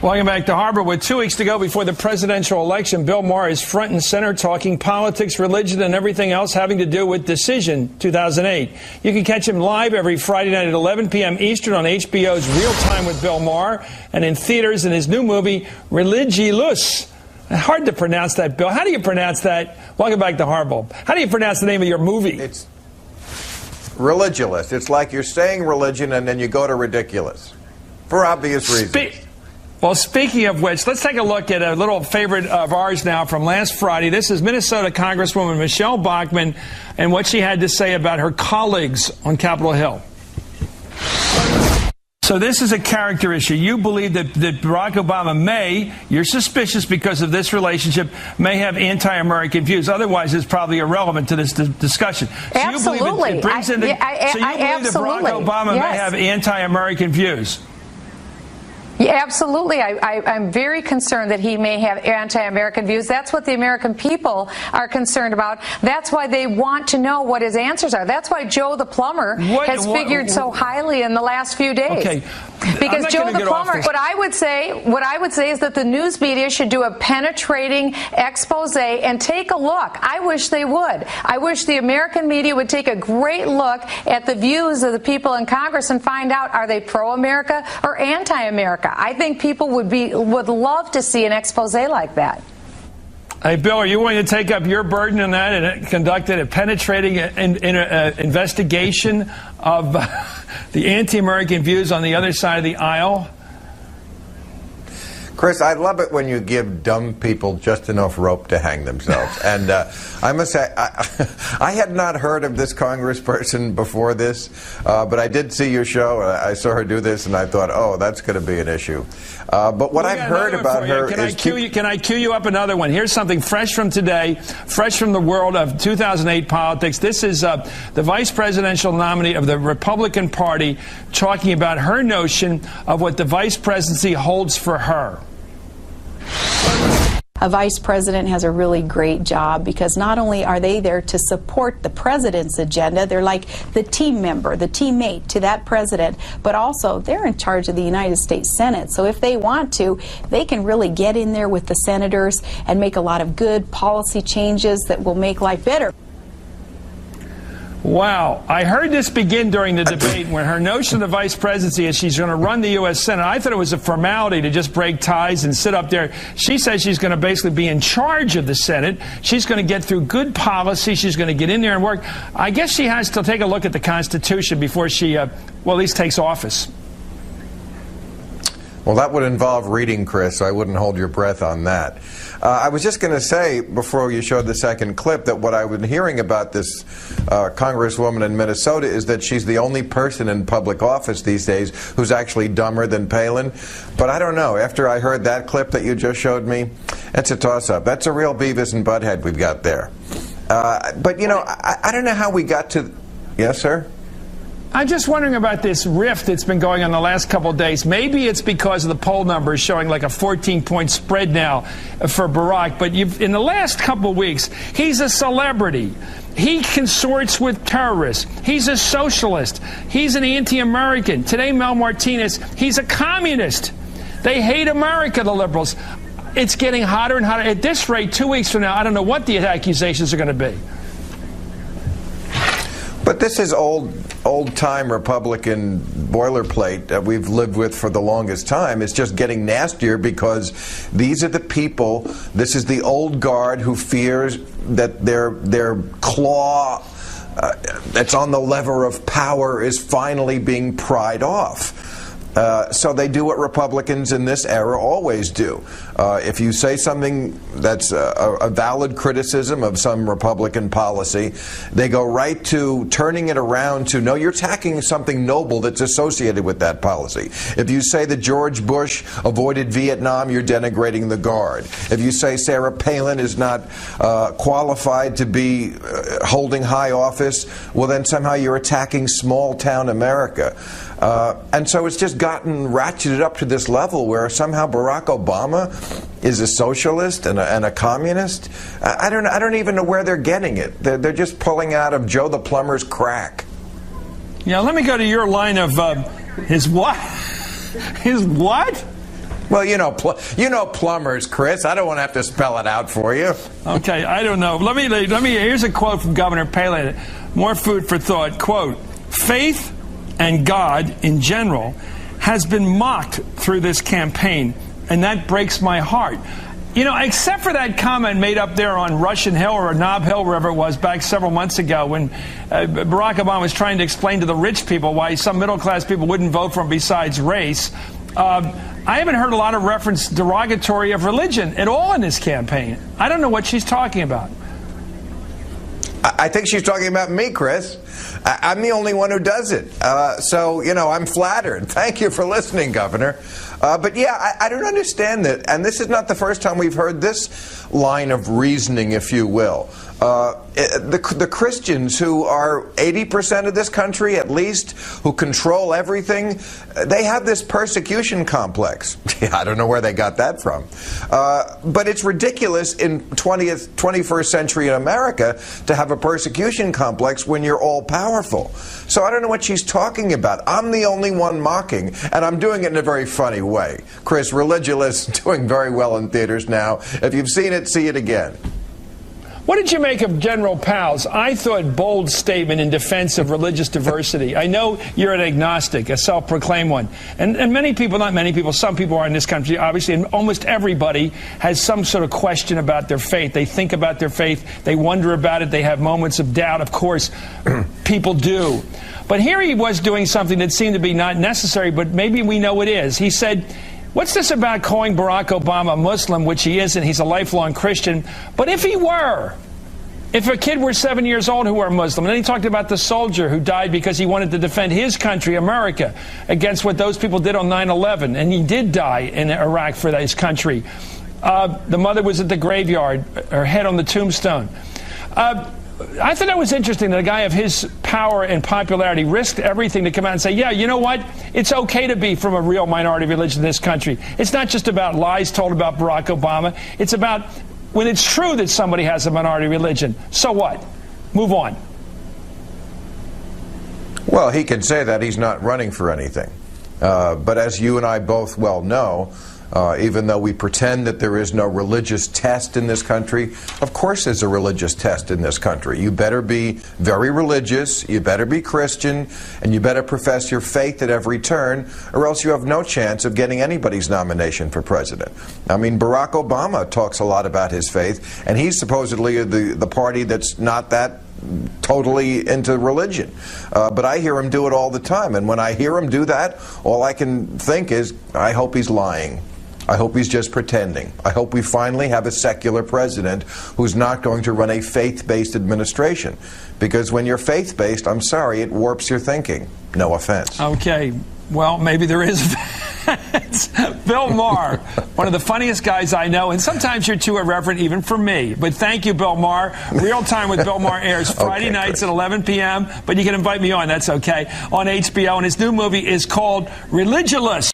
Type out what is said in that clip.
Welcome back to Harbor. With 2 weeks to go before the presidential election, Bill Maher is front and center talking politics, religion, and everything else having to do with Decision 2008. You can catch him live every Friday night at 11 p.m. Eastern on HBO's Real Time with Bill Maher and in theaters in his new movie, Religulous. Hard to pronounce that, Bill. How do you pronounce that? Welcome back to Harbor. How do you pronounce the name of your movie? It's Religulous. It's like you're saying religion and then you go to ridiculous. For obvious reasons. Well, speaking of which, let's take a look at a little favorite of ours now from last Friday. This is Minnesota Congresswoman Michelle Bachmann and what she had to say about her colleagues on Capitol Hill. So this is a character issue. You believe that Barack Obama you're suspicious because of this relationship, may have anti-American views. Otherwise, it's probably irrelevant to this discussion. So absolutely. You believe it brings in the, so you believe that Barack Obama may have anti-American views? Yeah, absolutely. I'm very concerned that he may have anti-American views. That's what the American people are concerned about. That's why they want to know what his answers are. That's why Joe the plumber has figured so highly in the last few days. Okay. Because Joe the plumber, what I would say is that the news media should do a penetrating expose and take a look. I wish they would. I wish the American media would take a great look at the views of the people in Congress and find out, are they pro-America or anti-America? I think people would love to see an expose like that. Hey, Bill, are you willing to take up your burden on that and conduct a penetrating investigation of the anti-American views on the other side of the aisle? Chris, I love it when you give dumb people just enough rope to hang themselves. And I must say, I had not heard of this congressperson before this, but I did see your show. I saw her do this, and I thought, oh, that's going to be an issue. But what I've heard about her is... Can I cue you up another one? Here's something fresh from today, fresh from the world of 2008 politics. This is the vice presidential nominee of the Republican Party talking about her notion of what the vice presidency holds for her. A vice president has a really great job because not only are they there to support the president's agenda, they're like the team member, the teammate to that president, but also they're in charge of the United States Senate. So if they want to, they can really get in there with the senators and make a lot of good policy changes that will make life better. Wow. I heard this begin during the debate when her notion of the vice presidency is she's going to run the U.S. Senate. I thought it was a formality to just break ties and sit up there. She says she's going to basically be in charge of the Senate. She's going to get through good policy. She's going to get in there and work. I guess she has to take a look at the Constitution before she, well, at least takes office. Well, that would involve reading, Chris, so I wouldn't hold your breath on that. I was just going to say, before you showed the second clip, that what I've been hearing about this congresswoman in Minnesota is that she's the only person in public office these days who's actually dumber than Palin. But I don't know. After I heard that clip that you just showed me, it's a toss-up. That's a real Beavis and Butthead we've got there. But, you know, I don't know how we got to... Yes, sir? I'm just wondering about this rift that's been going on the last couple of days. Maybe it's because of the poll numbers showing like a 14-point spread now for Barack. But in the last couple of weeks, he's a celebrity. He consorts with terrorists. He's a socialist. He's an anti-American. Today, Mel Martinez, he's a communist. They hate America, the liberals. It's getting hotter and hotter. At this rate, 2 weeks from now, I don't know what the accusations are going to be. But this is old-time Republican boilerplate that we've lived with for the longest time. It's just getting nastier because these are the people, this is the old guard who fears that their claw that's on the lever of power is finally being pried off. So they do what Republicans in this era always do. If you say something that's a valid criticism of some Republican policy, they go right to turning it around to, no, you're attacking something noble that's associated with that policy. If you say that George Bush avoided Vietnam, you're denigrating the Guard. If you say Sarah Palin is not qualified to be holding high office, well, then somehow you're attacking small-town America. And so it's just gotten ratcheted up to this level where somehow Barack Obama is a socialist and a communist. I don't even know where they're getting it. They're just pulling out of Joe the plumber's crack. Yeah, let me go to your line of his what? His what? Well, you know plumbers, Chris. I don't want to have to spell it out for you. Okay, I don't know. Let me. Here's a quote from Governor Palin. More food for thought. Quote: "Faith and God in general has been mocked through this campaign, and that breaks my heart." You know, except for that comment made up there on Russian Hill or Nob Hill, wherever it was, back several months ago when Barack Obama was trying to explain to the rich people why some middle-class people wouldn't vote for him besides race. I haven't heard a lot of reference derogatory of religion at all in this campaign. I don't know what she's talking about. I think she's talking about me, Chris. I'm the only one who does it. So, you know, I'm flattered. Thank you for listening, Governor. But yeah, I don't understand that. And this is not the first time we've heard this line of reasoning, if you will. The Christians who are 80% of this country, at least, who control everything, they have this persecution complex. I don't know where they got that from. But it's ridiculous in 21st century in America to have a persecution complex when you're all powerful. So I don't know what she's talking about. I'm the only one mocking, and I'm doing it in a very funny way. Chris, Religulous doing very well in theaters now. If you've seen it, see it again. What did you make of General Powell's, I thought, bold statement in defense of religious diversity? I know you're an agnostic, a self-proclaimed one. And many people, not many people, some people are in this country, obviously, and almost everybody has some sort of question about their faith. They think about their faith. They wonder about it. They have moments of doubt. Of course, people do. But here he was doing something that seemed to be not necessary, but maybe we know it is. He said, what's this about calling Barack Obama a Muslim, which he isn't? He's a lifelong Christian. But if he were, if a kid were 7 years old who were a Muslim, and then he talked about the soldier who died because he wanted to defend his country, America, against what those people did on 9/11, and he did die in Iraq for his country. The mother was at the graveyard, her head on the tombstone. I thought that was interesting that a guy of his power and popularity risked everything to come out and say, yeah, you know what? It's okay to be from a real minority religion in this country. It's not just about lies told about Barack Obama. It's about when it's true that somebody has a minority religion. So what? Move on. Well, he can say that. He's not running for anything. But as you and I both well know, even though we pretend that there is no religious test in this country, of course there's a religious test in this country. You better be very religious, you better be Christian, and you better profess your faith at every turn, or else you have no chance of getting anybody's nomination for president. I mean, Barack Obama talks a lot about his faith, and he's supposedly the party that's not that totally into religion. But I hear him do it all the time, and when I hear him do that, all I can think is, I hope he's lying. I hope he's just pretending. I hope we finally have a secular president who's not going to run a faith-based administration. Because when you're faith-based, I'm sorry, it warps your thinking. No offense. Okay. Well, maybe there is Bill Maher, one of the funniest guys I know, and sometimes you're too irreverent even for me. But thank you, Bill Maher. Real Time with Bill Maher airs Friday nights at 11 p.m., but you can invite me on, that's okay, on HBO. And his new movie is called Religulous.